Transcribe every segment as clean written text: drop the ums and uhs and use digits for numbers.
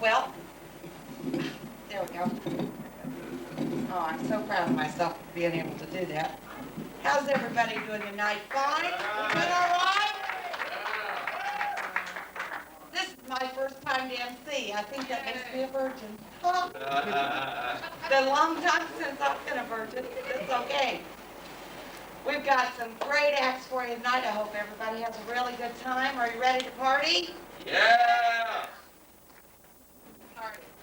Well, there we go. Oh, I'm so proud of myself for being able to do that. How's everybody doing tonight? Fine? You doing all right? This is my first time to MC. I think that makes me a virgin. Huh? It's been a long time since I've been a virgin. It's okay. We've got some great acts for you tonight. I hope everybody has a really good time. Are you ready to party? Yeah!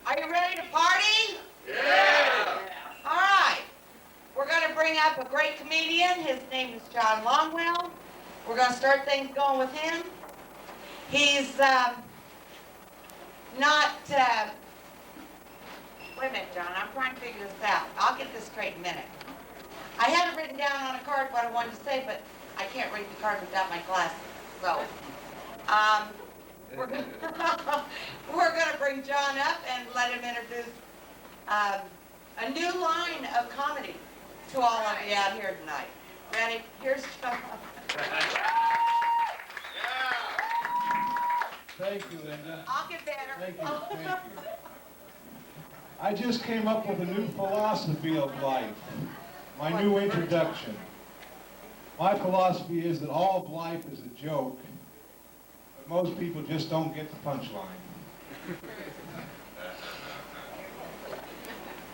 Are you ready to party? Yeah! All right. We're going to bring up a great comedian. His name is John Longwell. We're going to start things going with him. He's not... wait a minute, John. I'm trying to figure this out. I'll get this straight in a minute. I had it written down on a card what I wanted to say, but I can't read the card without my glasses. So, we're going to bring John up and let him introduce a new line of comedy to all of you out here tonight. Ready? Here's John. Thank you, Linda. I'll get better. Thank you. I just came up with a new philosophy of life. My new introduction. My philosophy is that all of life is a joke, but most people just don't get the punchline.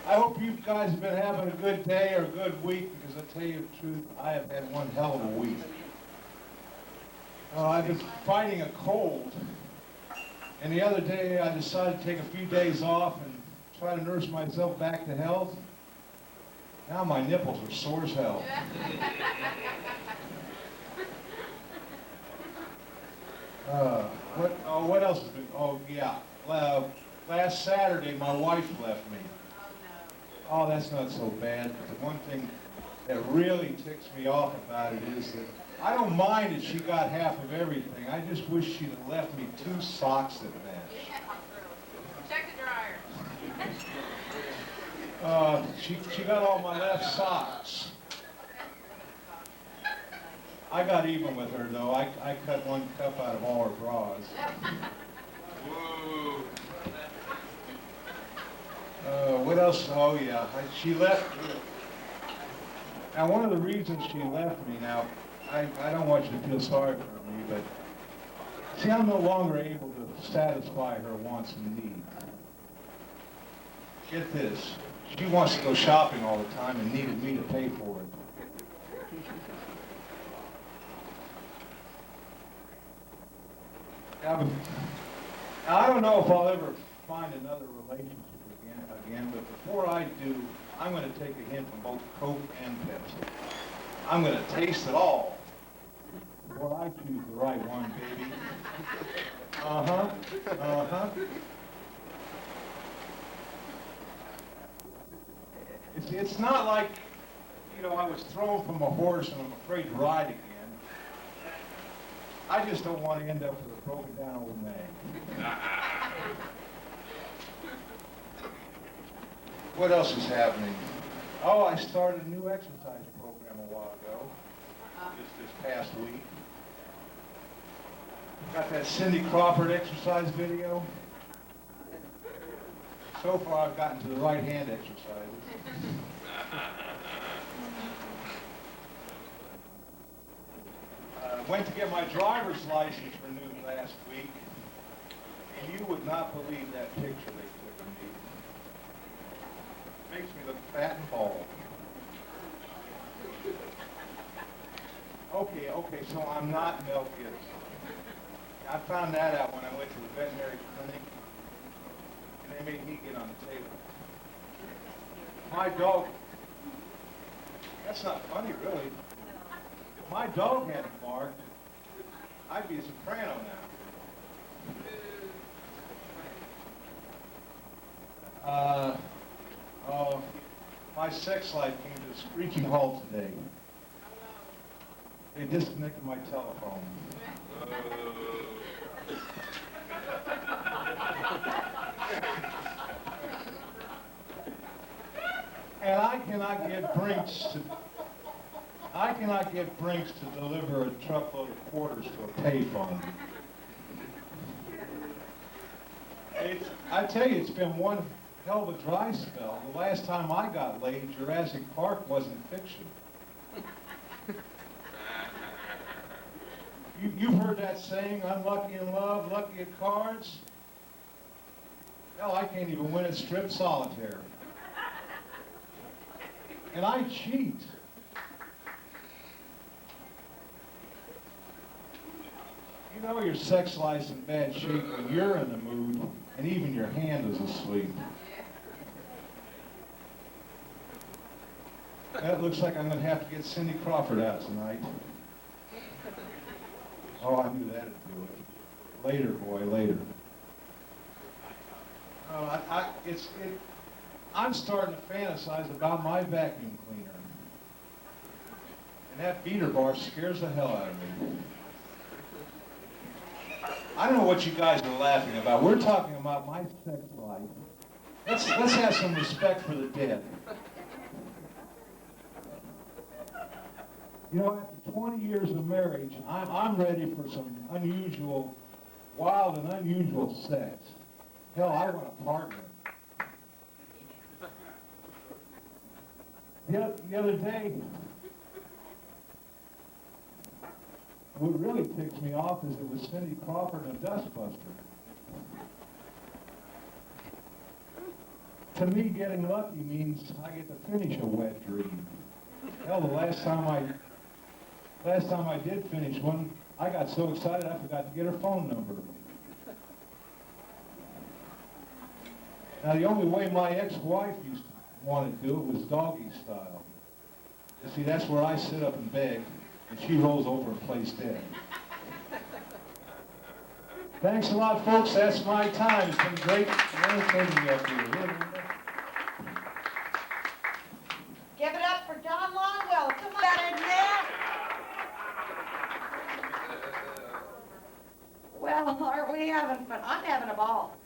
I hope you guys have been having a good day or a good week, because I'll tell you the truth, I have had one hell of a week. I've been fighting a cold, and the other day I decided to take a few days off and try to nurse myself back to health. Now my nipples are sore as hell. What else has been? Oh, yeah. Last Saturday, my wife left me. Oh, that's not so bad. The one thing that really ticks me off about it is that I don't mind that she got half of everything. I just wish she'd have left me 2 socks that match. Check the dryer. She got all my left socks. I got even with her, though. I cut 1 cup out of all her bras. Woo! What else? Oh, yeah. She left. Now, one of the reasons she left me, now, I don't want you to feel sorry for me, but see, I'm no longer able to satisfy her wants and needs. Get this. She wants to go shopping all the time and needed me to pay for it. Now, I don't know if I'll ever find another relationship again, but before I do, I'm going to take a hint from both Coke and Pepsi. I'm going to taste it all before I choose the right one, baby. Uh-huh. It's not like, I was thrown from a horse and I'm afraid to ride again. I just don't want to end up with a broken down old man. What else is happening? Oh, I started a new exercise program a while ago, this past week. Got that Cindy Crawford exercise video. So far, I've gotten to the right hand exercises. Went to get my driver's license renewed last week, and you would not believe that picture they took of me. Makes me look fat and bald. Okay, so I'm not Mel Gibson. I found that out when I went to the veterinary clinic, and they made me get on the table. My dog, that's not funny, really. If my dog hadn't barked, I'd be a soprano now. My sex life came to a screeching halt today. They disconnected my telephone. And I cannot get Brinks to deliver a truckload of quarters to a payphone. I tell you, it's been one hell of a dry spell. The last time I got laid, Jurassic Park wasn't fiction. You've heard that saying, unlucky in love, lucky at cards? Hell, I can't even win at strip solitaire. And I cheat. You know your sex life's in bad shape when you're in the mood and even your hand is asleep. That looks like I'm going to have to get Cindy Crawford out tonight. Oh, I knew that'd do it. Later, boy, later. I'm starting to fantasize about my vacuum cleaner. And that beater bar scares the hell out of me. I don't know what you guys are laughing about. We're talking about my sex life. Let's have some respect for the dead. You know, after 20 years of marriage, I'm ready for some unusual, wild and unusual sex. Hell, I want a partner. The other day, what really ticks me off is it was Cindy Crawford and a dustbuster. To me, getting lucky means I get to finish a wet dream. Hell, the last time I did finish one, I got so excited I forgot to get her phone number. Now, the only way my ex-wife used to want to do it was doggy style. You see, that's where I sit up and beg, and she rolls over and plays dead. Thanks a lot, folks. That's my time. It's been great entertaining you up here. Give it up for John Longwell. Come on in there. Well, aren't we having fun? I'm having a ball.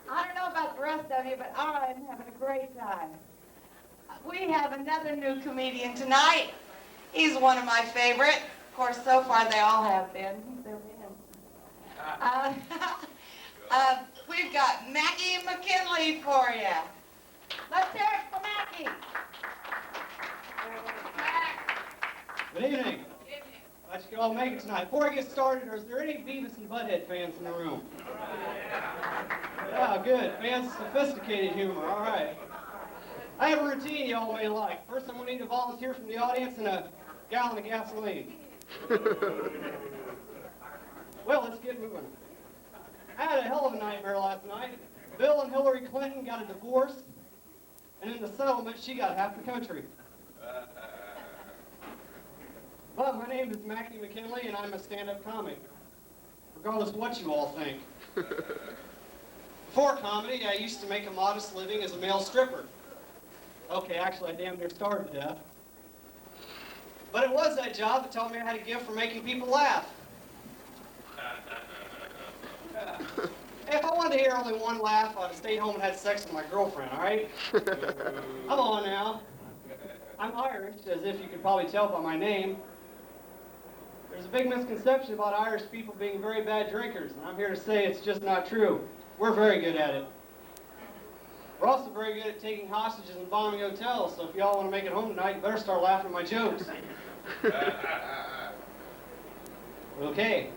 I don't know about the rest of you, but I'm having a great time. We have another new comedian tonight. He's one of my favorite. Of course, so far they all have been. We've got Mackie McKinley for you. Let's hear it for Mackie. Good evening. Glad you could all make it tonight. Before I get started, is there any Beavis and Butthead fans in the room? Yeah, good. Fans of sophisticated humor. All right. I have a routine y'all may like. First, I'm going to need a volunteer from the audience and a gallon of gasoline. Well, let's get moving. I had a hell of a nightmare last night. Bill and Hillary Clinton got a divorce, and in the settlement, she got half the country. But my name is Mackie McKinley, and I'm a stand-up comic, regardless of what you all think. Before comedy, I used to make a modest living as a male stripper. Okay, actually, I damn near starved to death. But it was that job that taught me I had a gift for making people laugh. If I wanted to hear only one laugh, I'd have stayed home and had sex with my girlfriend, all right? Come on now. I'm Irish, as if you could probably tell by my name. There's a big misconception about Irish people being very bad drinkers, and I'm here to say it's just not true. We're very good at it. We're also very good at taking hostages and bombing hotels, so if y'all want to make it home tonight, you better start laughing at my jokes. Okay.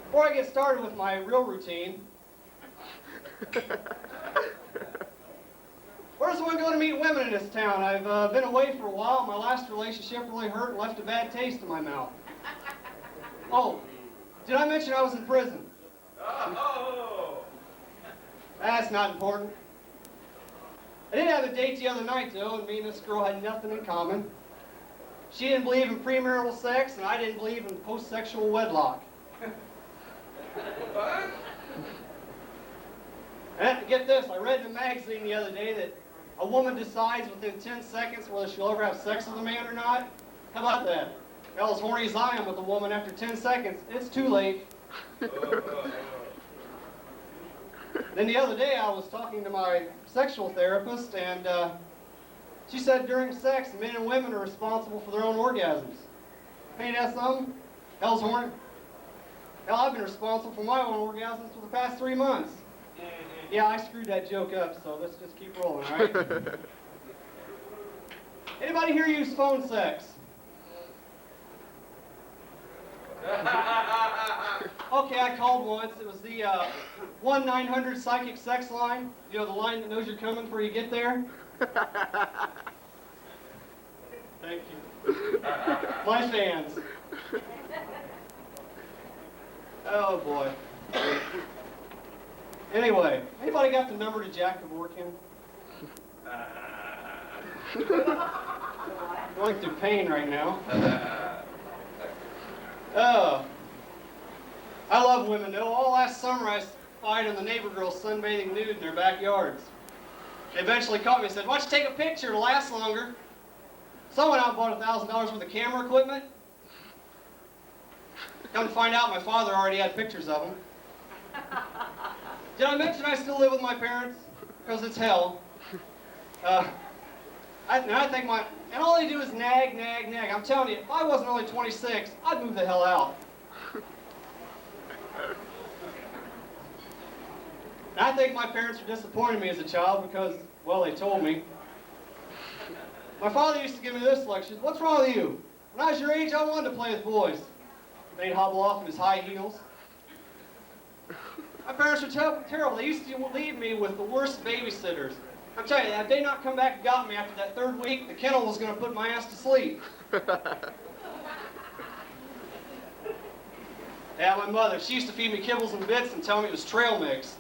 Before I get started with my real routine, where does one go to meet women in this town? I've been away for a while. My last relationship really hurt and left a bad taste in my mouth. Oh, did I mention I was in prison? Oh! That's not important. I did have a date the other night, though, and me and this girl had nothing in common. She didn't believe in premarital sex, and I didn't believe in post-sexual wedlock. What? And get this, I read in a magazine the other day that a woman decides within 10 seconds whether she'll ever have sex with a man or not. How about that? Hell, as horny as I am with a woman, after 10 seconds, it's too late. Then the other day I was talking to my sexual therapist, and she said during sex, men and women are responsible for their own orgasms. Ain't that something? Hell's horny. Hell, I've been responsible for my own orgasms for the past 3 months. Yeah, I screwed that joke up, so let's just keep rolling, all right? Anybody here use phone sex? Okay, I called once. It was the 1-900 psychic sex line. You know, the line that knows you're coming before you get there. Thank you. My fans. Oh, boy. Anyway, anybody got the number to Jack Kevorkian? Going through pain right now. Oh. I love women, though. All last summer I spied on the neighbor girls sunbathing nude in their backyards. They eventually caught me and said, "Why don't you take a picture to last longer?" So I went out and bought $1,000 worth of camera equipment. Come to find out, my father already had pictures of them. Did I mention I still live with my parents? Because it's hell. I think and all they do is nag, nag, nag. I'm telling you, if I wasn't only 26, I'd move the hell out. And I think my parents were disappointed in me as a child because, well, they told me. My father used to give me this lecture: "What's wrong with you? When I was your age, I wanted to play with boys." They'd hobble off in his high heels. My parents were terrible. They used to leave me with the worst babysitters. I'm telling you, had they not come back and got me after that 3rd week, the kennel was going to put my ass to sleep. Yeah, my mother, she used to feed me kibbles and bits and tell me it was trail mix.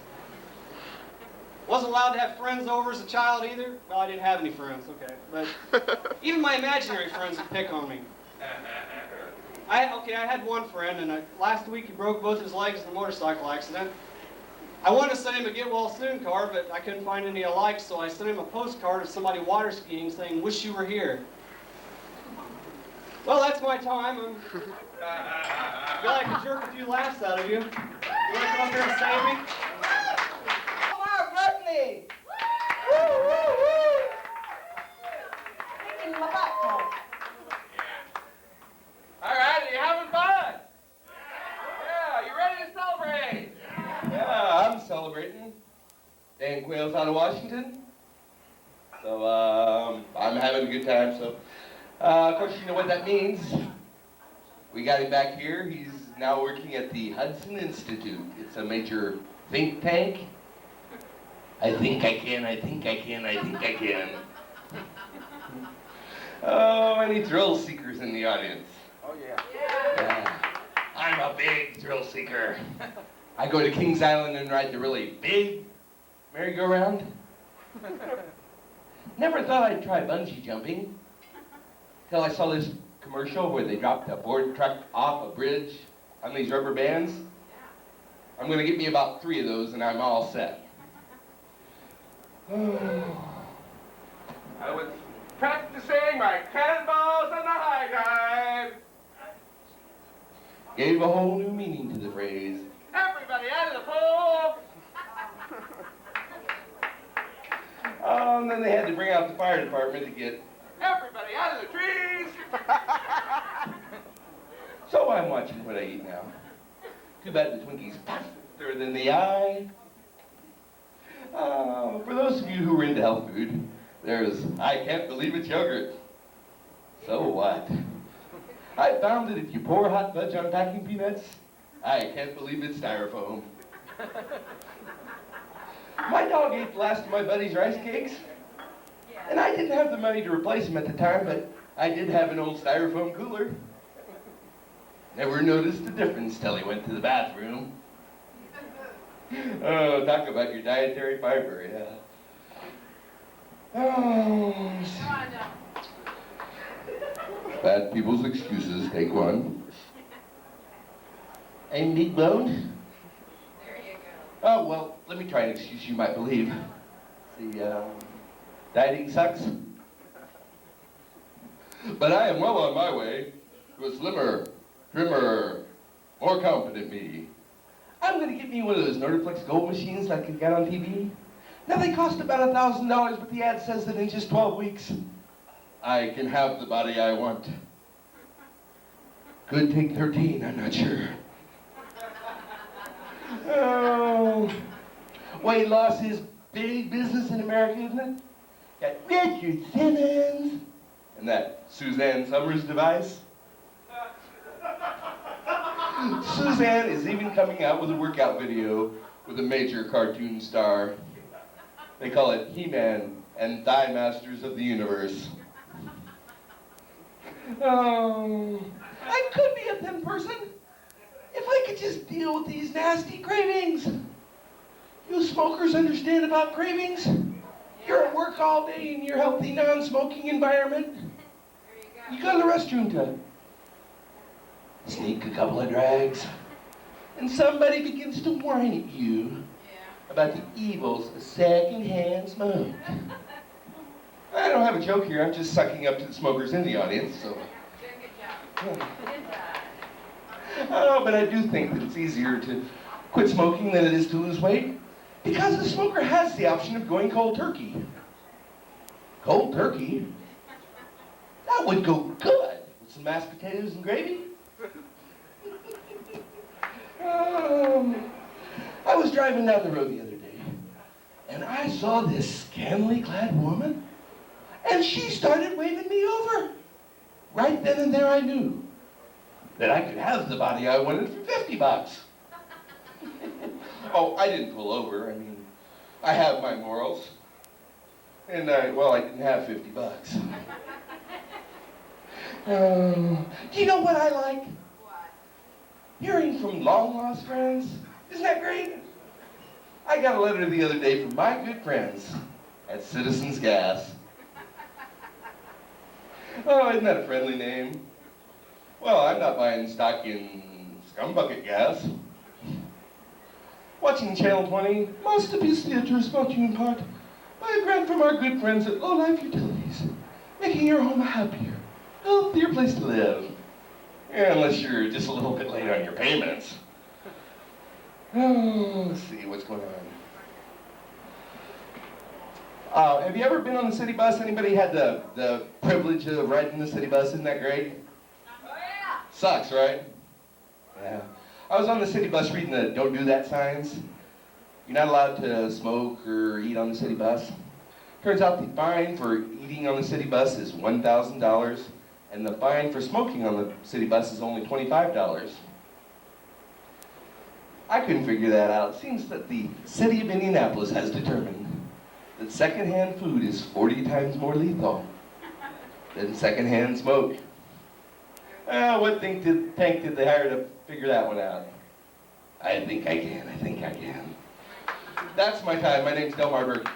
Wasn't allowed to have friends over as a child either. Well, I didn't have any friends, okay. But even my imaginary friends would pick on me. I had one friend, and last week he broke both his legs in a motorcycle accident. I wanted to send him a get well soon card, but I couldn't find any I liked, so I sent him a postcard of somebody water skiing saying, "Wish you were here." Well, that's my time. I feel like I jerked a few laughs out of you. You want to come up here and save me? Omar Berkeley! Woo, woo, woo! Kicking my butt, folks. All right, are you having fun? Yeah, you ready to celebrate? Yeah, I'm celebrating. Dan Quayle's out of Washington. So, I'm having a good time, so. Of course, you know what that means. We got him back here. He's now working at the Hudson Institute. It's a major think tank. I think I can, I think I can, I think I can. Oh, any thrill seekers in the audience? Oh, yeah. Yeah. I'm a big thrill seeker. I go to Kings Island and ride the really big merry-go-round. Never thought I'd try bungee jumping till I saw this commercial where they dropped a board truck off a bridge on these rubber bands. I'm going to get me about 3 of those and I'm all set. I was practicing my cannonballs on the high dive. Gave a whole new meaning to the phrase, "Everybody out of the pool!" And then they had to bring out the fire department to get everybody out of the trees. So I'm watching what I eat now. Too bad the Twinkies faster than the eye. For those of you who are into health food, there's I can't believe it's yogurt. So what? I found that if you pour hot fudge on packing peanuts, I can't believe it's styrofoam. My dog ate the last of my buddy's rice cakes, and I didn't have the money to replace them at the time, but I did have an old styrofoam cooler. Never noticed the difference till he went to the bathroom. Oh, talk about your dietary fiber, yeah. Oh, bad people's excuses, take one. Any meat boned? There you go. Oh, well, let me try an excuse you might believe. Dieting sucks. But I am well on my way to a slimmer, trimmer, more confident me. I'm going to get me one of those Nordiflex Gold machines like you got on TV. Now, they cost about $1,000, but the ad says that in just 12 weeks, I can have the body I want. Could take 13, I'm not sure. weight loss is big business in America, isn't it? Got Richard Simmons and that Suzanne Summers device. Suzanne is even coming out with a workout video with a major cartoon star. They call it He-Man and Thigh Masters of the Universe. I could be a thin person if I could just deal with these nasty cravings. You smokers understand about cravings? You're at work all day in your healthy, non-smoking environment. You go to the restroom to sneak a couple of drags, and somebody begins to whine at you about the evils of secondhand smoke. I don't have a joke here. I'm just sucking up to the smokers in the audience, so. Doing a good job. Oh, but I do think that it's easier to quit smoking than it is to lose weight, because the smoker has the option of going cold turkey. Cold turkey? That would go good with some mashed potatoes and gravy. I was driving down the road the other day, and I saw this scantily clad woman, and she started waving me over. Right then and there I knew that I could have the body I wanted for $50. Oh, I didn't pull over. I mean, I have my morals. And I didn't have $50. Do you know what I like? What? Hearing from long-lost friends. Isn't that great? I got a letter the other day from my good friends at Citizens Gas. Oh, isn't that a friendly name? Well, I'm not buying stock in scumbucket gas. Watching Channel 20, Masterpiece Theater is brought to you in part by a grant from our good friends at Low Life Utilities, making your home a happier, healthier place to live. Yeah, unless you're just a little bit late on your payments. Oh, let's see what's going on. Have you ever been on the city bus? Anybody had the privilege of riding the city bus? Isn't that great? Oh, yeah. Sucks, right? Yeah. I was on the city bus reading the don't do that signs. You're not allowed to smoke or eat on the city bus. Turns out the fine for eating on the city bus is $1,000, and the fine for smoking on the city bus is only $25. I couldn't figure that out. It seems that the city of Indianapolis has determined that secondhand food is 40 times more lethal than secondhand smoke. What tank did they hire to figure that one out? I think I can. That's my time. My name's Del Marburg.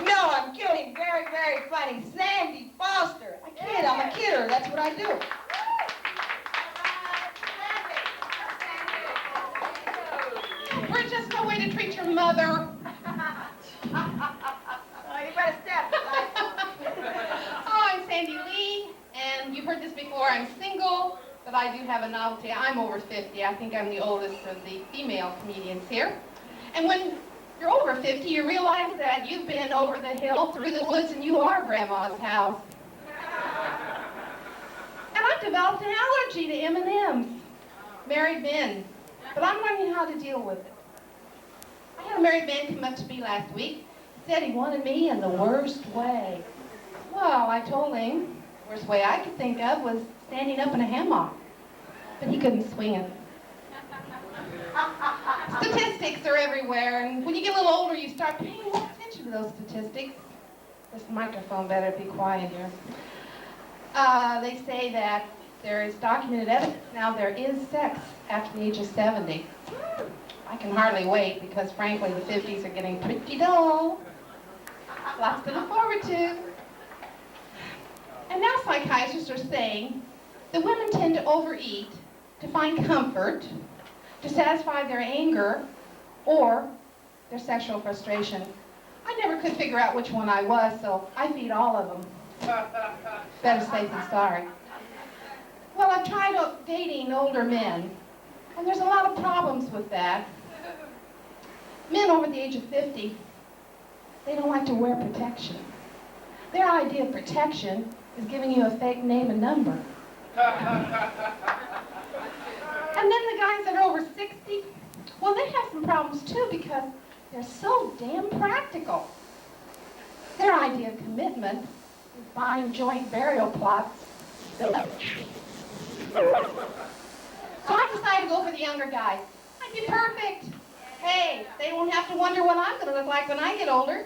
No, I'm kidding. Very, very funny. Sandy Foster. I kid. I'm a kidder. That's what I do. We're just no way to treat your mother. Oh, you better step. Oh, I'm Sandy Lee, and you've heard this before. I'm single, but I do have a novelty. I'm over 50. I think I'm the oldest of the female comedians here. And when you're over 50, you realize that you've been over the hill, through the woods, and you are Grandma's house. And I've developed an allergy to M&Ms. Married men. But I'm learning how to deal with it. I had a married man come up to me last week. He said he wanted me in the worst way. Well, I told him the worst way I could think of was standing up in a hammock. But he couldn't swing it. Statistics are everywhere, and when you get a little older, you start paying more attention to those statistics. This microphone better be quiet here. They say that there is documented evidence now there is sex after the age of 70. I can hardly wait because, frankly, the 50s are getting pretty dull. Lots to look forward to. And now psychiatrists are saying that women tend to overeat to find comfort, to satisfy their anger, or their sexual frustration. I never could figure out which one I was, so I feed all of them. Better safe than sorry. Well, I've tried dating older men, and there's a lot of problems with that. Men over the age of 50, they don't like to wear protection. Their idea of protection is giving you a fake name and number. And then the guys that are over 60, well, they have some problems too because they're so damn practical. Their idea of commitment is buying joint burial plots. So I decided to go for the younger guys. I'd be perfect. Hey, they won't have to wonder what I'm going to look like when I get older.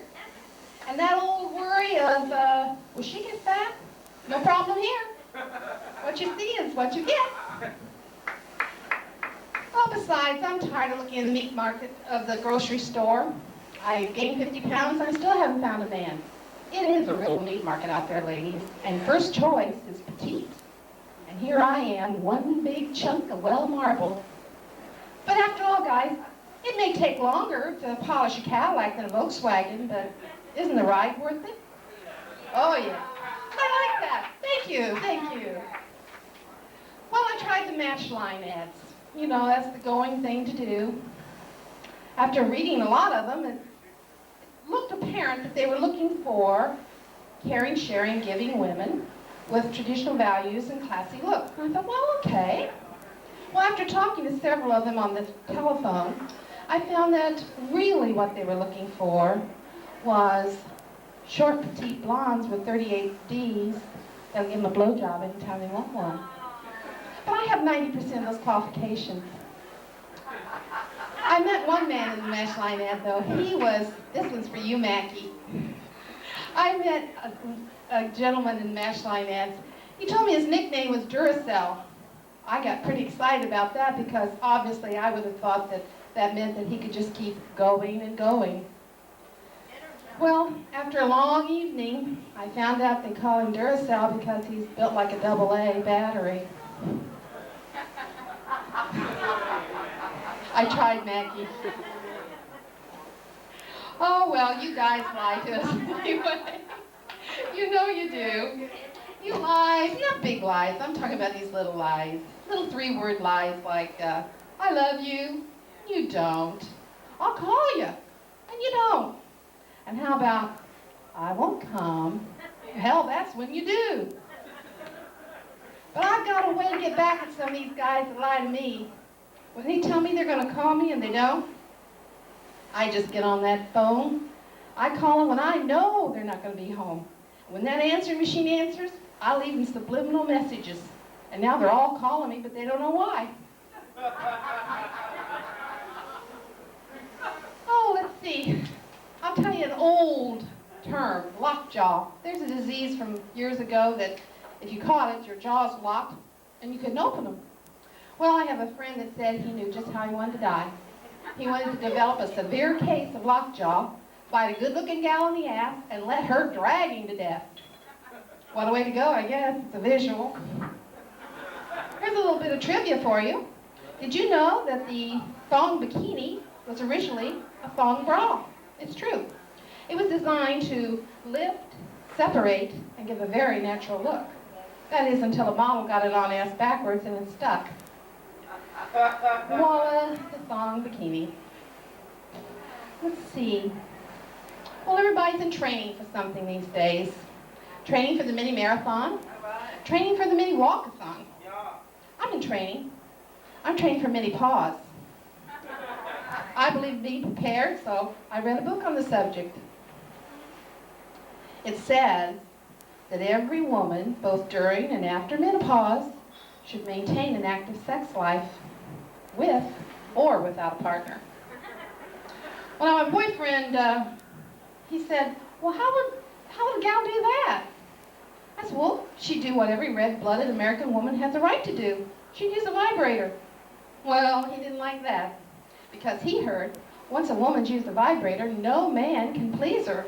And that old worry of, will she get fat? No problem here. What you see is what you get. Well, besides, I'm tired of looking in the meat market of the grocery store. I gained 50 pounds and I still haven't found a man. It is a real meat market out there, ladies. And first choice is petite. And here I am, one big chunk of well marble. But after all, guys, it may take longer to polish a Cadillac than a Volkswagen, but isn't the ride worth it? Oh, yeah. I like that. Thank you, thank you. Well, I tried the match line ads. You know, that's the going thing to do. After reading a lot of them, it looked apparent that they were looking for caring, sharing, giving women with traditional values and classy looks. And I thought, well, okay. Well, after talking to several of them on the telephone, I found that really what they were looking for was short, petite blondes with 38 Ds that'll give them a blowjob anytime they want one. But I have 90% of those qualifications. I met one man in the Match Line ad, though. This one's for you, Mackie. I met a gentleman in the Match Line ads. He told me his nickname was Duracell. I got pretty excited about that because obviously I would have thought that that meant that he could just keep going and going. Well, after a long evening, I found out they call him Duracell because he's built like a AA battery. I tried, Mackie. Oh, well, you guys lie to us anyway. You know you do. You lies, not big lies. I'm talking about these little lies. Little 3-word lies like, I love you. You don't. I'll call you. And you don't. And how about, I won't come. Hell, that's when you do. But I've got a way to get back at some of these guys that lie to me. When they tell me they're going to call me and they don't, I just get on that phone. I call them when I know they're not going to be home. When that answering machine answers, I leave them subliminal messages. And now they're all calling me, but they don't know why. Oh, let's see. I'll tell you an old term, lockjaw. There's a disease from years ago that if you caught it, your jaws locked and you couldn't open them. Well, I have a friend that said he knew just how he wanted to die. He wanted to develop a severe case of lockjaw, fight a good-looking gal in the ass, and let her drag him to death. What a way to go, I guess. It's a visual. Here's a little bit of trivia for you. Did you know that the thong bikini was originally a thong bra? It's true. It was designed to lift, separate, and give a very natural look. That is until a model got it on ass backwards and it stuck. Voila, the thong bikini. Let's see. Well, everybody's in training for something these days. Training for the mini marathon. Training for the mini walkathon. I'm in training. I'm training for mini pause. I believe in being prepared, so I read a book on the subject. It says that every woman, both during and after menopause, should maintain an active sex life with or without a partner. Well, now my boyfriend, he said, well, how would a gal do that? I said, well, she'd do what every red-blooded American woman has the right to do. She'd use a vibrator. Well, he didn't like that because he heard once a woman's used a vibrator, no man can please her.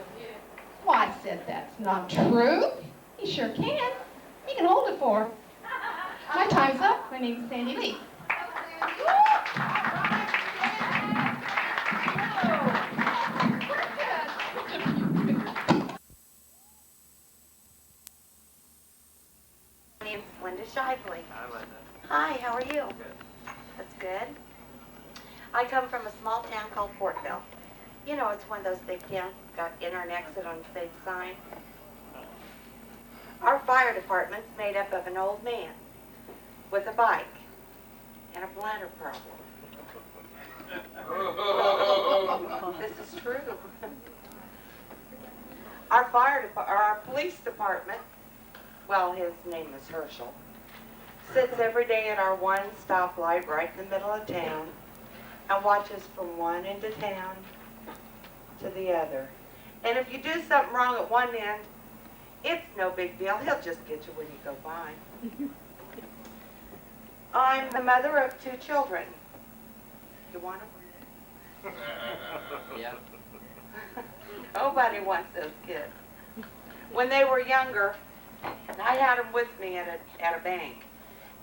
Well, I said, that's not true. He sure can. He can hold it for her. My time's up. My name's Sandy Lee. My name's Linda Shively. Hi, how are you? That's good. I come from a small town called Fortville. You know, it's one of those big towns, got enter and exit on the same sign. Our fire department's made up of an old man with a bike and a bladder problem. This is true. Our police department, well, his name is Herschel, sits every day at our one stoplight right in the middle of town and watches from one end of town to the other. And if you do something wrong at one end, it's no big deal. He'll just get you when you go by. I'm the mother of 2 children. You want them? Yeah. Nobody wants those kids. When they were younger, I had them with me at a bank.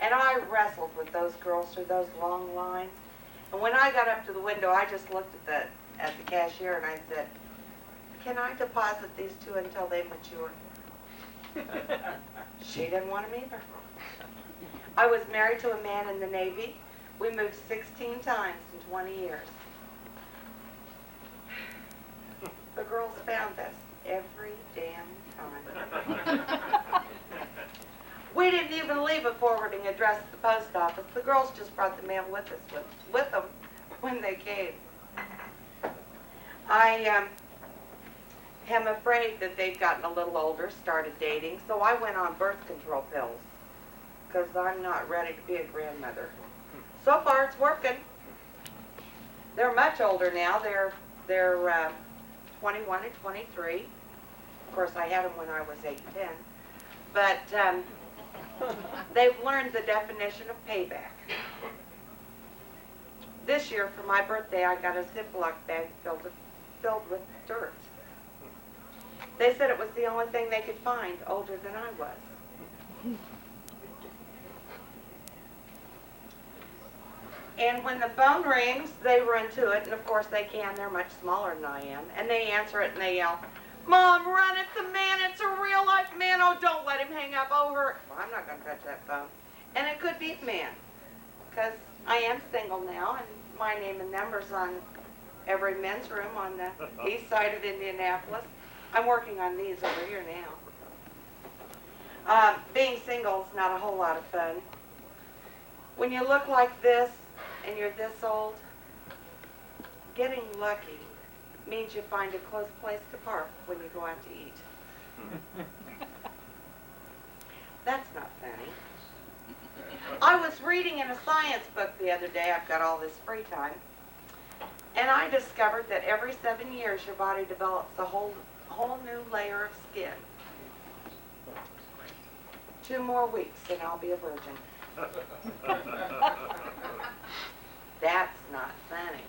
And I wrestled with those girls through those long lines. And when I got up to the window, I just looked at the cashier and I said, "Can I deposit these 2 until they mature?" She didn't want them either. I was married to a man in the Navy. We moved 16 times in 20 years. The girls found us every damn time. We didn't even leave a forwarding address at the post office. The girls just brought the mail with us, with them when they came. I am afraid that they've gotten a little older, started dating, so I went on birth control pills because I'm not ready to be a grandmother. So far, it's working. They're much older now. They're 21 and 23. Of course, I had them when I was 8 and 10. But they've learned the definition of payback. This year, for my birthday, I got a Ziploc bag filled with dirt. They said it was the only thing they could find older than I was. And when the phone rings, they run to it, and of course they can. They're much smaller than I am. And they answer it and they yell, "Mom, run it, the man, it's a real life man. Oh, don't let him hang up. Oh, hurt." Well, I'm not going to touch that phone. And it could be a man, because I am single now, and my name and number's on every men's room on the east side of Indianapolis. I'm working on these over here now. Being single is not a whole lot of fun. When you look like this and you're this old, getting lucky means you find a close place to park when you go out to eat. That's not funny. I was reading in a science book the other day, I've got all this free time, and I discovered that every 7 years your body develops a whole new layer of skin. 2 more weeks and I'll be a virgin. That's not funny.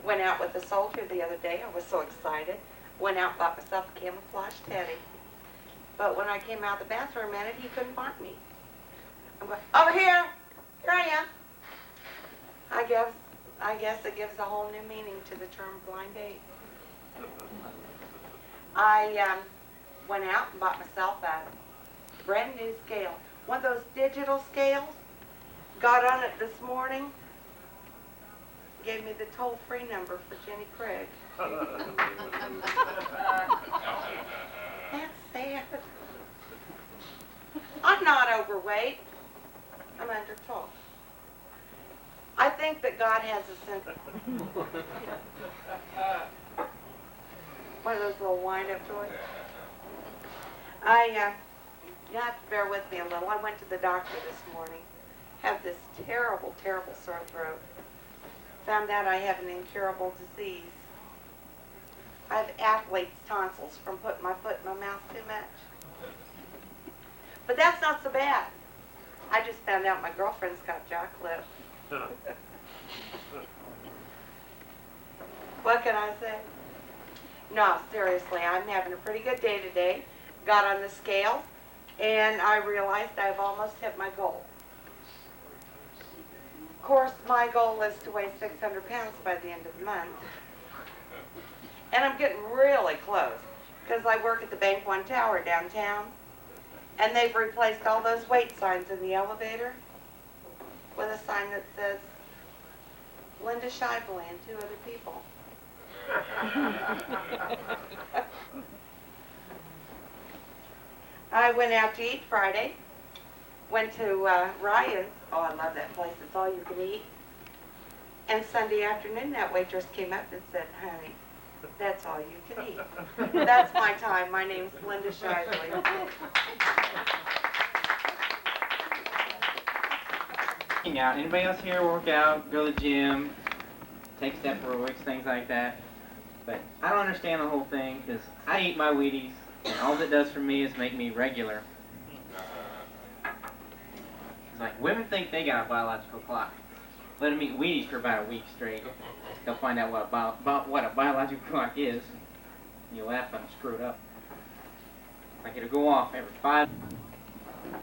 Went out with a soldier the other day. I was so excited. Went out and bought myself a camouflage teddy. But when I came out of the bathroom in it, he couldn't find me. I'm going, "Over here! Here I am!" I guess it gives a whole new meaning to the term blind date. I went out and bought myself a brand new scale. One of those digital scales. Got on it this morning. Gave me the toll-free number for Jenny Craig. That's sad. I'm not overweight. I'm under tall. I think that God has a sense. One of those little wind-up toys. You have to bear with me a little. I went to the doctor this morning. Have this terrible, terrible sore throat. Found out I have an incurable disease. I have athlete's tonsils from putting my foot in my mouth too much. But that's not so bad. I just found out my girlfriend's got jaw clipped. What can I say? No, seriously, I'm having a pretty good day today. Got on the scale, and I realized I've almost hit my goal. Of course, my goal is to weigh 600 pounds by the end of the month. And I'm getting really close, because I work at the Bank One Tower downtown, and they've replaced all those weight signs in the elevator with a sign that says, "Linda Scheibele and 2 other people." I went out to eat Friday. Went to Ryan's. Oh, I love that place. It's all you can eat. And Sunday afternoon, that waitress came up and said, honey, that's all you can eat. That's my time. My name's Linda Shively. Working out. Anybody else here work out, go to the gym, take step aerobics, things like that? But I don't understand the whole thing because I eat my Wheaties, and all it does for me is make me regular. It's like women think they got a biological clock. Let them eat Wheaties for about a week straight. They'll find out what a biological clock is. You'll laugh when I'm screwed up. Like it'll go off every 5.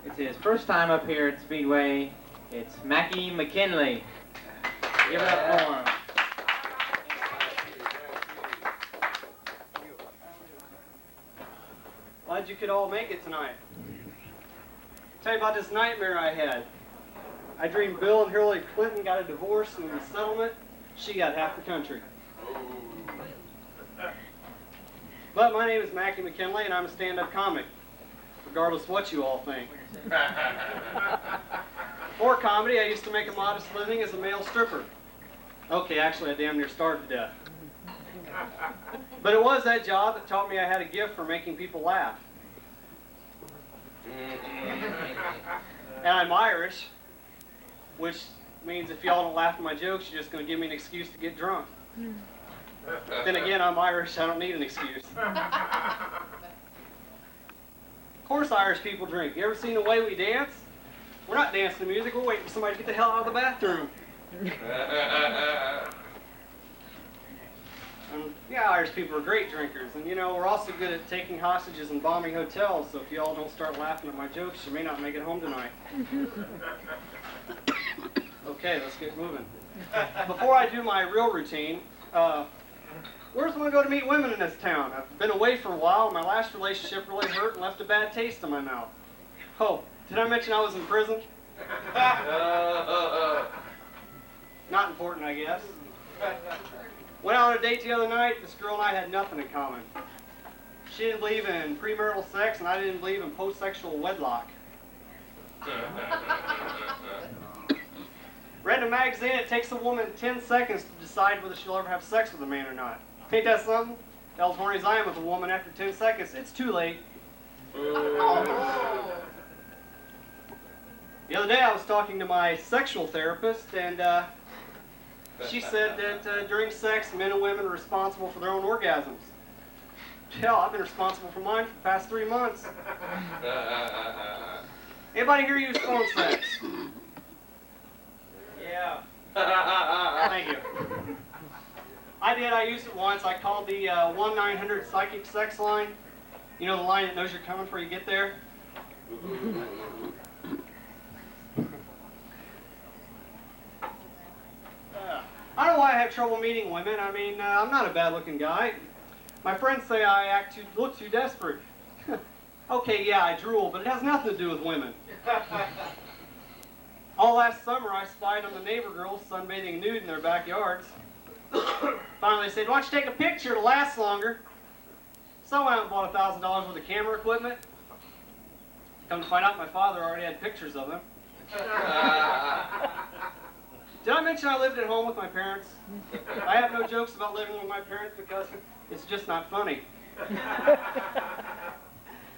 It's his first time up here at Speedway. It's Mackie McKinley. Give it up for him. Glad you could all make it tonight. Tell you about this nightmare I had. I dreamed Bill and Hillary Clinton got a divorce, and in the settlement, she got half the country. But my name is Mackie McKinley, and I'm a stand-up comic, regardless of what you all think. For comedy, I used to make a modest living as a male stripper. Okay, actually, I damn near starved to death. But it was that job that taught me I had a gift for making people laugh. And I'm Irish, which means if y'all don't laugh at my jokes, you're just going to give me an excuse to get drunk. Then again, I'm Irish, I don't need an excuse. Of course Irish people drink. You ever seen the way we dance? We're not dancing to music, we're waiting for somebody to get the hell out of the bathroom. Yeah, Irish people are great drinkers, and you know, we're also good at taking hostages and bombing hotels, so if y'all don't start laughing at my jokes, you may not make it home tonight. Okay, let's get moving. Before I do my real routine, where's when I go to meet women in this town? I've been away for a while, and my last relationship really hurt and left a bad taste in my mouth. Oh, did I mention I was in prison? Not important, I guess. Went out on a date the other night. This girl and I had nothing in common. She didn't believe in premarital sex, and I didn't believe in post-sexual wedlock. Read in a magazine, it takes a woman 10 seconds to decide whether she'll ever have sex with a man or not. Ain't that something? Hell, as horny as I am with a woman, after 10 seconds, it's too late. The other day I was talking to my sexual therapist, and she said that during sex, men and women are responsible for their own orgasms. Hell, I've been responsible for mine for the past 3 months. Anybody here use phone sex? Yeah. Thank you. I did. I used it once. I called the 1-900 psychic sex line. You know, the line that knows you're coming before you get there? I don't know why I have trouble meeting women. I mean, I'm not a bad-looking guy. My friends say I look too desperate. Okay, yeah, I drool, but it has nothing to do with women. All last summer, I spied on the neighbor girls sunbathing nude in their backyards. Finally, they said, why don't you take a picture? It'll last longer. So I went out and bought $1,000 worth of camera equipment. Come to find out, my father already had pictures of them. Did I mention I lived at home with my parents? I have no jokes about living with my parents because it's just not funny.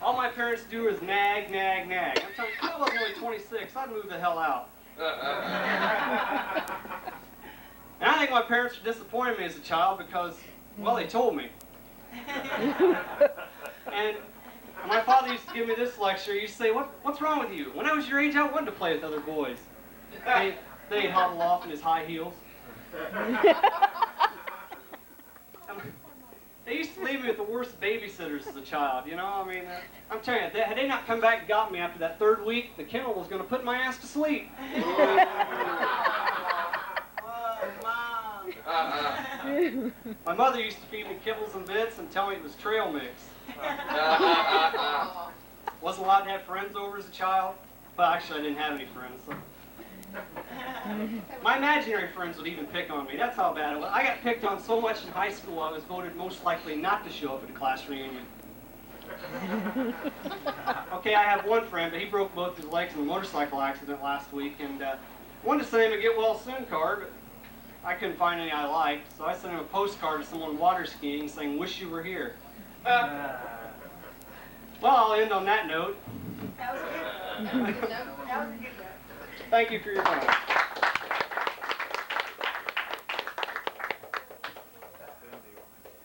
All my parents do is nag, nag, nag. I'm telling you, if I was only 26, I'd move the hell out. And I think my parents were disappointed in me as a child because, well, they told me. And my father used to give me this lecture. He used to say, what's wrong with you? When I was your age, I wanted to play with other boys. Then he'd hobble off in his high heels. They used to leave me with the worst babysitters as a child, you know? I mean, I'm telling you, had they not come back and got me after that 3rd week, the kennel was going to put my ass to sleep. My mother used to feed me kibbles and bits and tell me it was trail mix. Wasn't allowed to have friends over as a child. Well, actually, I didn't have any friends. So. My imaginary friends would even pick on me. That's how bad it was. I got picked on so much in high school, I was voted most likely not to show up at a class reunion. Okay, I have one friend, but he broke both his legs in a motorcycle accident last week, and wanted to send him a get well soon card, but I couldn't find any I liked, so I sent him a postcard of someone water skiing saying, "Wish you were here." Well, I'll end on that note. That was a good note. Thank you for your time.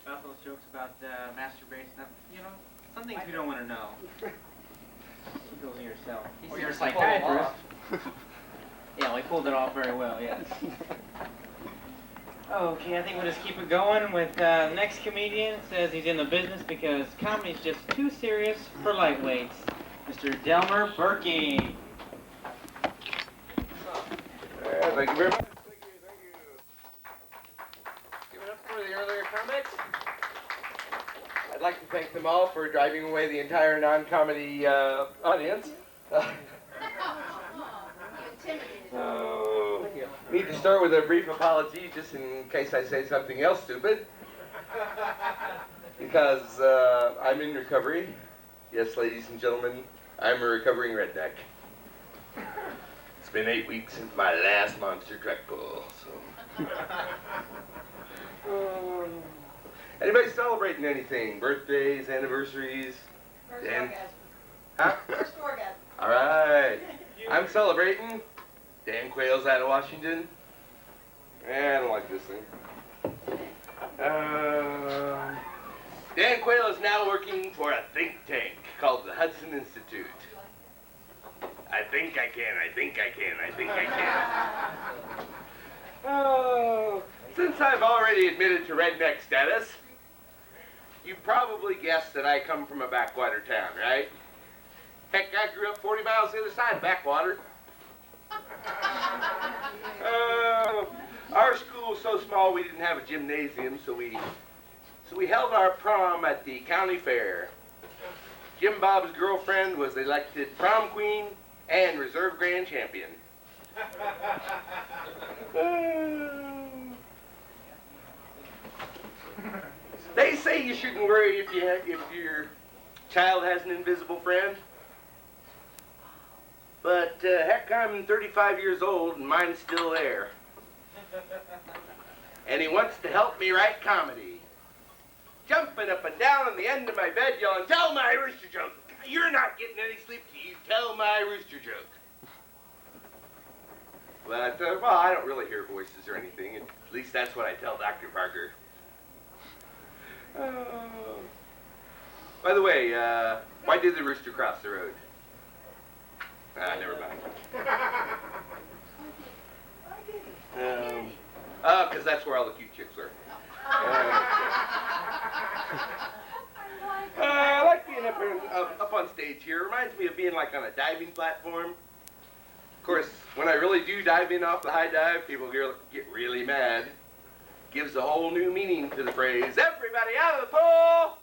About those jokes about masturbation, some things we don't want to know. You go to yourself. Or you're a psychiatrist. Yeah, we pulled it off very well, yes. Okay, I think we'll just keep it going with the next comedian. Says he's in the business because comedy's just too serious for lightweights. Mr. Delmer Berkey. Thank you very much. Thank you. Give it up for the earlier comments. I'd like to thank them all for driving away the entire non-comedy audience. Need to start with a brief apology, just in case I say something else stupid. Because I'm in recovery. Yes, ladies and gentlemen, I'm a recovering redneck. It's been 8 weeks since my last monster truck pull, so... Anybody celebrating anything? Birthdays, anniversaries? First Dan? orgasm. Huh? First orgasm. All right. I'm celebrating. Dan Quayle's out of Washington. I don't like this thing. Dan Quayle is now working for a think tank called the Hudson Institute. I think I can. Oh, since I've already admitted to redneck status, you probably guessed that I come from a backwater town, right? Heck, I grew up 40 miles the other side of backwater. Our school was so small we didn't have a gymnasium, so we held our prom at the county fair. Jim Bob's girlfriend was elected prom queen and reserve grand champion. They say you shouldn't worry if your child has an invisible friend. But heck, I'm 35 years old and mine's still there. And he wants to help me write comedy. Jumping up and down on the end of my bed yelling, "Tell my rooster joke! You're not getting any sleep till you tell my rooster joke." But, well, I don't really hear voices or anything. At least that's what I tell Dr. Parker. By the way, why did the rooster cross the road? Never mind. Because that's where all the cute chicks are. I like being up on stage here. It reminds me of being like on a diving platform. Of course, when I really do dive in off the high dive, people get really mad. Gives a whole new meaning to the phrase, "Everybody out of the pool!"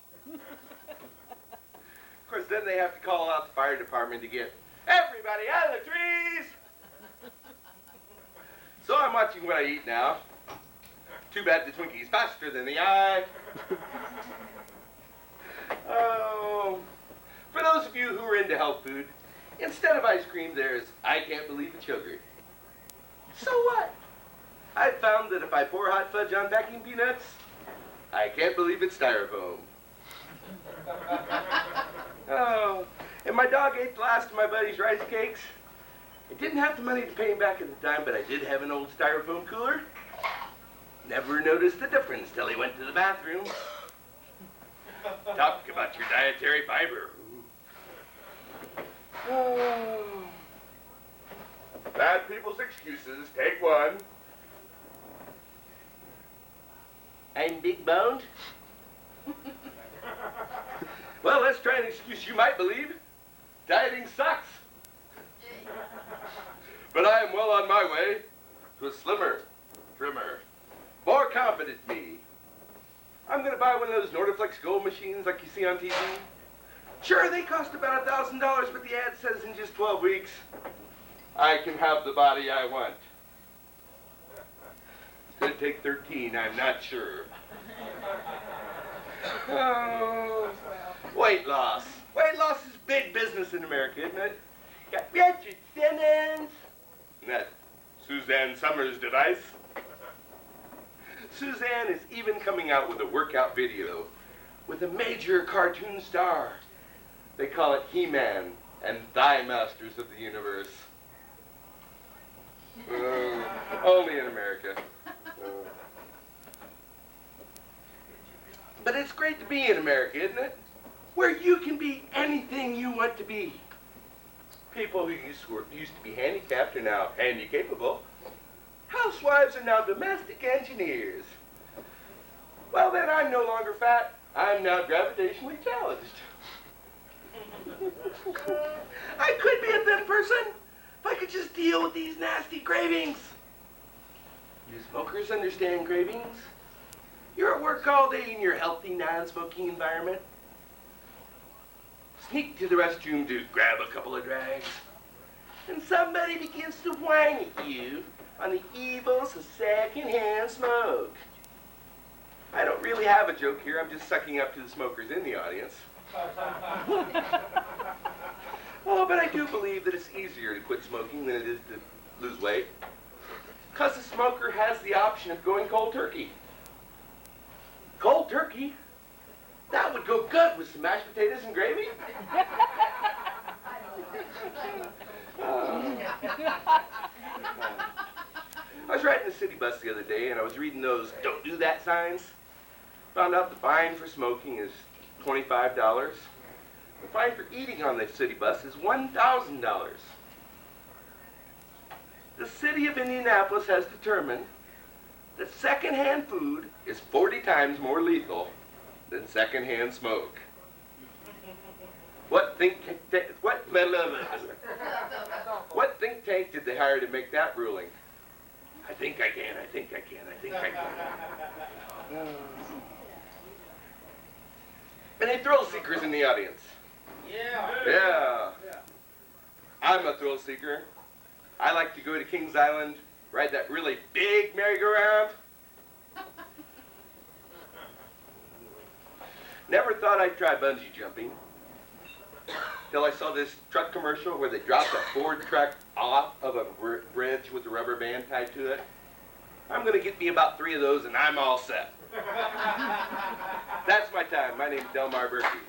Of course, then they have to call out the fire department to get everybody out of the trees! So I'm watching what I eat now. Too bad the Twinkie's faster than the eye. Oh, for those of you who are into health food, instead of ice cream, there's I can't believe it's yogurt. So what? I've found that if I pour hot fudge on packing peanuts, I can't believe it's styrofoam. Oh, and my dog ate the last of my buddy's rice cakes. I didn't have the money to pay him back at the time, but I did have an old styrofoam cooler. Never noticed the difference till he went to the bathroom. Talk about your dietary fiber. Oh. Bad people's excuses, take one. I'm big boned. Well, let's try an excuse you might believe. Dieting sucks. But I am well on my way to a slimmer, trimmer, more confident me. I'm going to buy one of those Nortaflex Gold machines like you see on TV. Sure, they cost about $1,000, but the ad says in just 12 weeks, I can have the body I want. Could take 13, I'm not sure. Oh, weight loss. Weight loss is big business in America, isn't it? Got Richard Simmons. And that Suzanne Summers device. Suzanne is even coming out with a workout video with a major cartoon star. They call it He-Man and Thigh Masters of the Universe. Only in America. But it's great to be in America, isn't it? Where you can be anything you want to be. People who used to be handicapped are now handy-capable. Housewives are now domestic engineers. Well, then I'm no longer fat. I'm now gravitationally challenged. I could be a thin person if I could just deal with these nasty cravings. Do smokers understand cravings? You're at work all day in your healthy, non-smoking environment. Sneak to the restroom to grab a couple of drags. And somebody begins to whine at you on the evils of secondhand smoke. I don't really have a joke here. I'm just sucking up to the smokers in the audience. Oh, but I do believe that it's easier to quit smoking than it is to lose weight. Because the smoker has the option of going cold turkey. Cold turkey? That would go good with some mashed potatoes and gravy. I was riding the city bus the other day and I was reading those "Don't Do That" signs. Found out the fine for smoking is $25. The fine for eating on the city bus is $1,000. The city of Indianapolis has determined that secondhand food is 40 times more lethal than secondhand smoke. What think tank did they hire to make that ruling? I think I can. Any thrill seekers in the audience? Yeah. I'm a thrill seeker. I like to go to Kings Island, ride that really big merry-go-round. Never thought I'd try bungee jumping till I saw this truck commercial where they dropped a Ford truck off of a bridge with a rubber band tied to it. I'm going to get me about 3 of those and I'm all set. That's my time. My name's Delmar Berkey.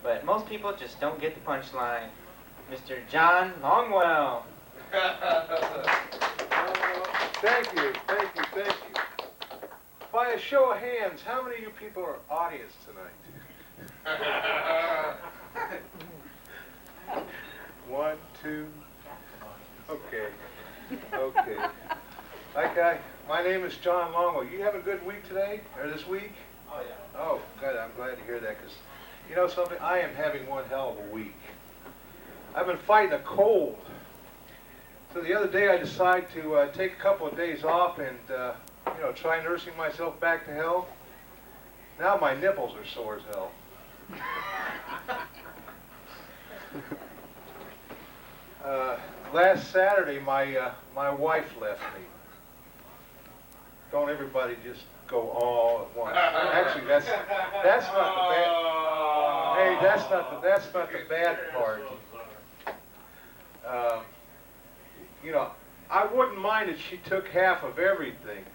But most people just don't get the punchline. Mr. John Longwell. Thank you. By a show of hands, how many of you people are audience tonight? 1, 2. Okay. My name is John Longwell. You have a good week today, or this week? Oh, yeah. Oh, good. I'm glad to hear that, because you know something? I am having one hell of a week. I've been fighting a cold. So the other day I decided to take a couple of days off and, try nursing myself back to health. Now my nipples are sore as hell. Last Saturday, my wife left me. Don't everybody just go all at once. Actually, that's not the bad. Hey, that's not the bad part. I wouldn't mind if she took half of everything.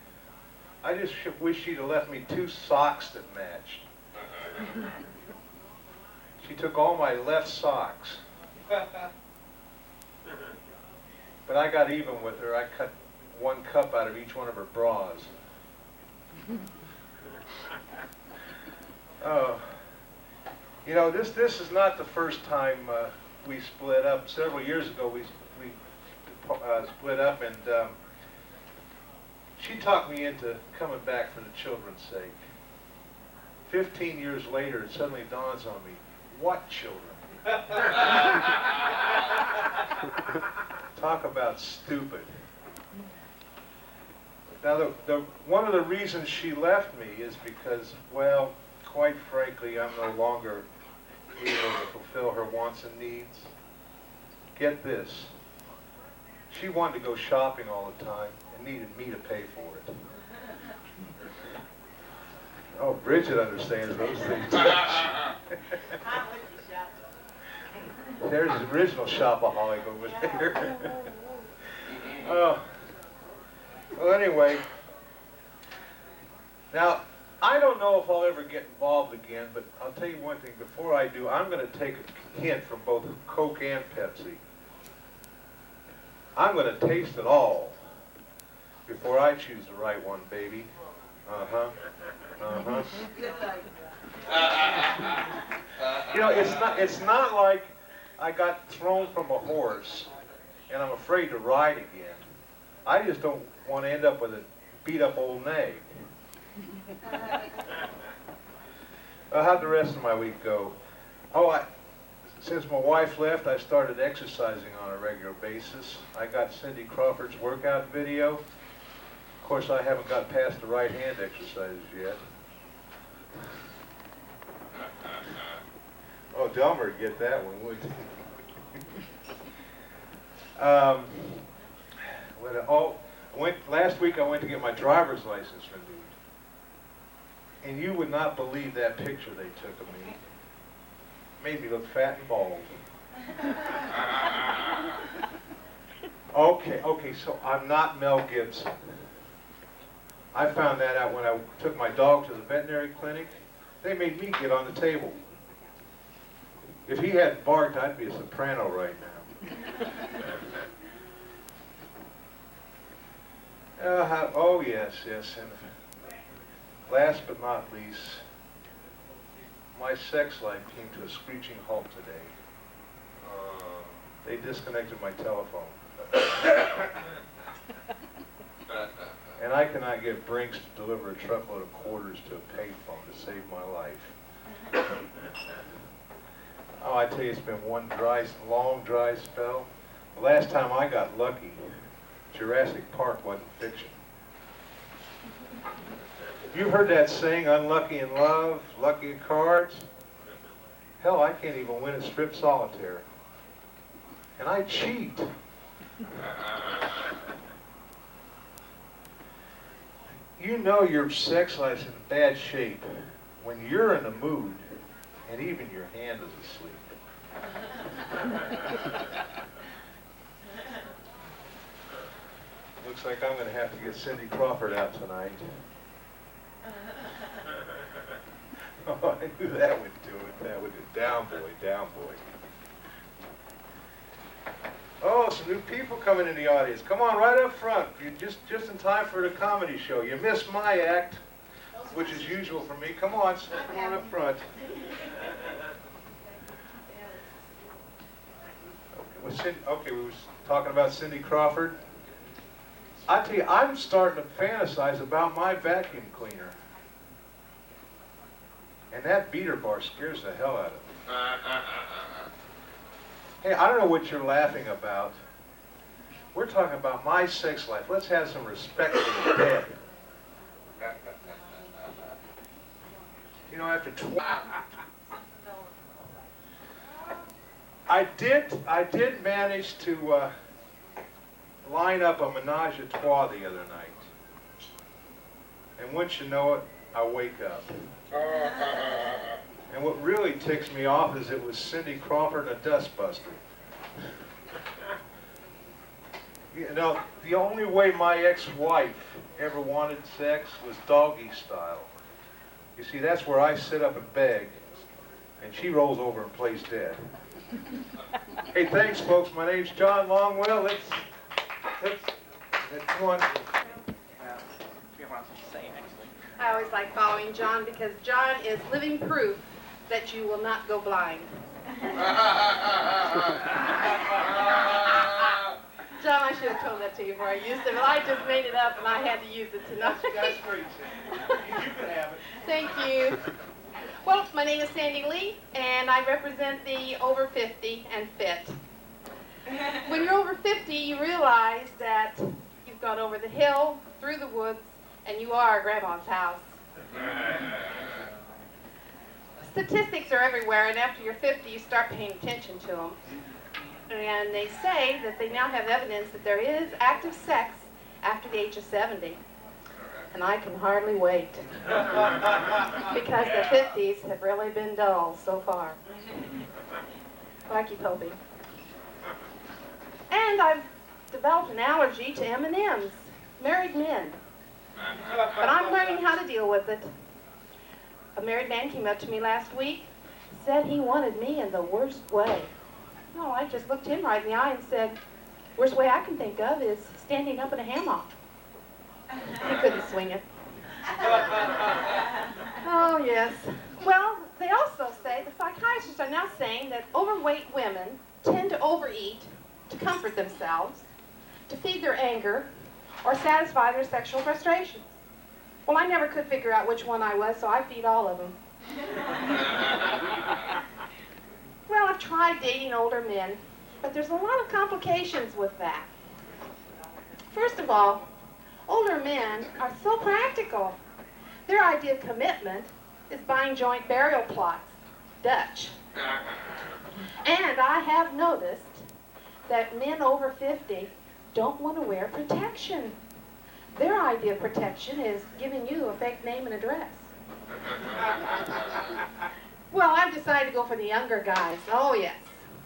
I just wish she'd have left me 2 socks that matched. She took all my left socks. But I got even with her. I cut 1 cup out of each one of her bras. This is not the first time we split up. Several years ago we split up, and she talked me into coming back for the children's sake. 15 years later, it suddenly dawns on me, what children? Talk about stupid. Now, one of the reasons she left me is because, well, quite frankly, I'm no longer able to fulfill her wants and needs. Get this. She wanted to go shopping all the time and needed me to pay for it. Oh, Bridget understands those things. There's the original shopaholic over there. Oh. Well, anyway. Now, I don't know if I'll ever get involved again, but I'll tell you one thing. Before I do, I'm going to take a hint from both Coke and Pepsi. I'm going to taste it all before I choose the right one, baby. Uh-huh. Uh-huh. You know, it's not like I got thrown from a horse and I'm afraid to ride again. I just don't want to end up with a beat-up old nag. How'd the rest of my week go? Oh, since my wife left, I started exercising on a regular basis. I got Cindy Crawford's workout video. Of course, I haven't got past the right hand exercises yet. Oh, Delmer would get that one, wouldn't he? Last week I went to get my driver's license renewed. And you would not believe that picture they took of me. Made me look fat and bald. Okay, so I'm not Mel Gibson. I found that out when I took my dog to the veterinary clinic. They made me get on the table. If he hadn't barked, I'd be a soprano right now. Oh, yes, and last but not least, my sex life came to a screeching halt today. They disconnected my telephone. And I cannot get Brinks to deliver a truckload of quarters to a payphone to save my life. Oh, I tell you, it's been one long dry spell. The last time I got lucky, Jurassic Park wasn't fiction. You've heard that saying, unlucky in love, lucky in cards? Hell, I can't even win at strip solitaire. And I cheat. You know your sex life's in bad shape when you're in the mood and even your hand is asleep. Looks like I'm going to have to get Cindy Crawford out tonight. Oh, I knew that would do it. That would do it. Down, boy, down, boy. Oh, some new people coming in the audience. Come on, right up front. You're just in time for the comedy show. You missed my act, which is usual for me. Come on up front. Okay, we was talking about Cindy Crawford. I tell you, I'm starting to fantasize about my vacuum cleaner. And that beater bar scares the hell out of me. Hey, I don't know what you're laughing about. We're talking about my sex life. Let's have some respect for the dead. You know, after I did manage to line up a menage a trois the other night. And once you know it, I wake up. And what really ticks me off is it was Cindy Crawford and a dustbuster. You know, the only way my ex-wife ever wanted sex was doggy style. You see, that's where I sit up and beg, and she rolls over and plays dead. Hey, thanks, folks. My name's John Longwell. Let's come on. I always like following John because John is living proof that you will not go blind. John, I should have told that to you before I used it, but I just made it up and I had to use it tonight. That's great, Cindy. You can have it. Thank you. Well, my name is Sandy Lee, and I represent the over 50 and fit. When you're over 50, you realize that you've gone over the hill, through the woods, and you are Grandma's house. Statistics are everywhere, and after you're 50, you start paying attention to them. And they say that they now have evidence that there is active sex after the age of 70. and I can hardly wait. Because the 50s have really been dull so far. But I keep hoping. And I've developed an allergy to M&Ms, married men. But I'm learning how to deal with it. A married man came up to me last week, said he wanted me in the worst way. No, I just looked him right in the eye and said, worst way I can think of is standing up in a hammock. He couldn't swing it. Oh, yes. Well, they also say, the psychiatrists are now saying that overweight women tend to overeat to comfort themselves, to feed their anger, or satisfy their sexual frustrations. Well, I never could figure out which one I was, so I feed all of them. Well, I've tried dating older men, but there's a lot of complications with that. First of all, older men are so practical. Their idea of commitment is buying joint burial plots, Dutch. And I have noticed that men over 50 don't want to wear protection. Their idea of protection is giving you a fake name and address. Well, I've decided to go for the younger guys. Oh, yes.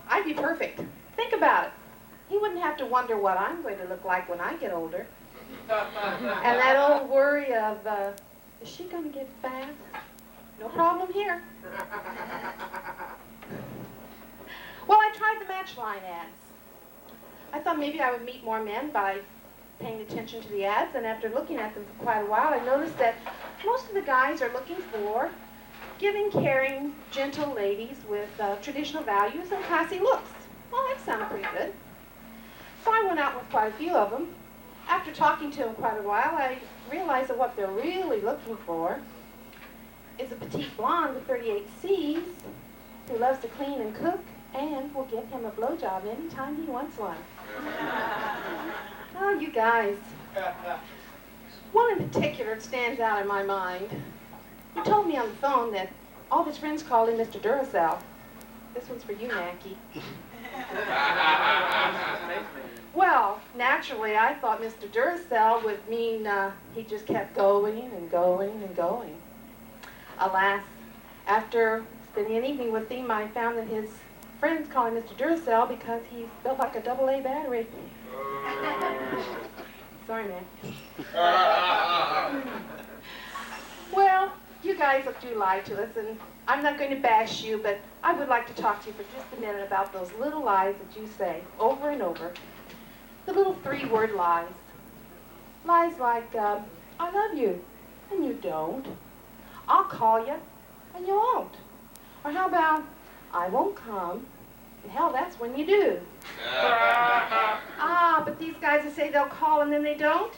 I'd be perfect. Think about it. He wouldn't have to wonder what I'm going to look like when I get older. And that old worry of, is she going to get fat? No problem here. Well, I tried the Matchline ads. I thought maybe I would meet more men by paying attention to the ads, and after looking at them for quite a while, I noticed that most of the guys are looking for giving, caring, gentle ladies with traditional values and classy looks. Well, that sounded pretty good. So I went out with quite a few of them. After talking to them quite a while, I realized that what they're really looking for is a petite blonde with 38 C's who loves to clean and cook and will give him a blowjob anytime he wants one. Oh, you guys. One in particular stands out in my mind. He told me on the phone that all his friends called him Mr. Duracell. This one's for you, Mackie. Well, naturally, I thought Mr. Duracell would mean he just kept going and going and going. Alas, after spending an evening with him, I found that his friends call him Mr. Duracell because he's built like a AA battery. Sorry, man. Well, you guys do lie to us, and I'm not going to bash you, but I would like to talk to you for just a minute about those little lies that you say over and over. The little 3-word lies. Lies like, I love you, and you don't. I'll call you, and you won't. Or how about, I won't come, and hell, that's when you do. But these guys that say they'll call and then they don't?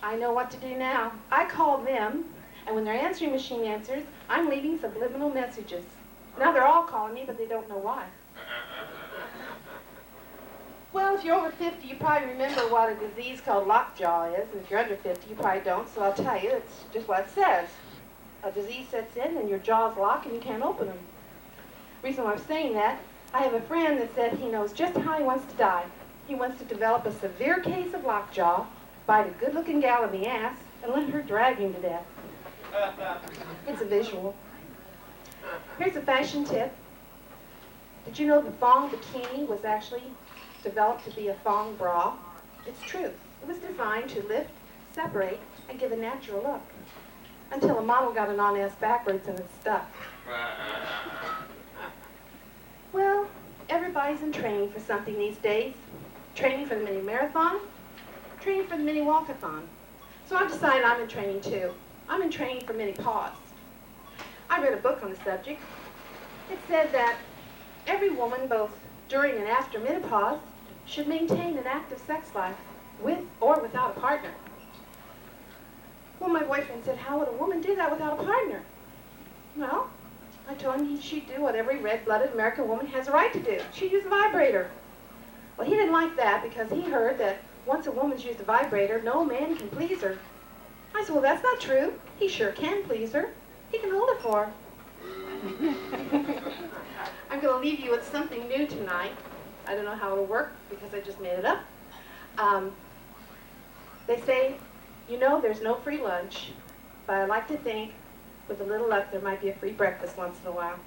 I know what to do now. I call them, and when their answering machine answers, I'm leaving subliminal messages. Now they're all calling me, but they don't know why. Well, if you're over 50, you probably remember what a disease called lockjaw is, and if you're under 50, you probably don't, so I'll tell you, it's just what it says. A disease sets in, and your jaws lock, and you can't open them. The reason why I'm saying that, I have a friend that said he knows just how he wants to die. He wants to develop a severe case of lockjaw, bite a good-looking gal in the ass, and let her drag him to death. It's a visual. Here's a fashion tip. Did you know the thong bikini was actually developed to be a thong bra? It's true. It was designed to lift, separate, and give a natural look. Until a model got it on ass backwards and it stuck. Well, everybody's in training for something these days. Training for the mini marathon, training for the mini walkathon. So I've decided I'm in training too. I'm in training for mini pause. I read a book on the subject. It said that every woman, both during and after menopause, should maintain an active sex life with or without a partner. Well, my boyfriend said, how would a woman do that without a partner? Well, I told him she'd do what every red-blooded American woman has a right to do. She'd use a vibrator. Well, he didn't like that because he heard that once a woman's used a vibrator, no man can please her. I said, well, that's not true. He sure can please her. He can hold it for her. I'm going to leave you with something new tonight. I don't know how it'll work because I just made it up. They say You know there's no free lunch, but I like to think, with a little luck, there might be a free breakfast once in a while.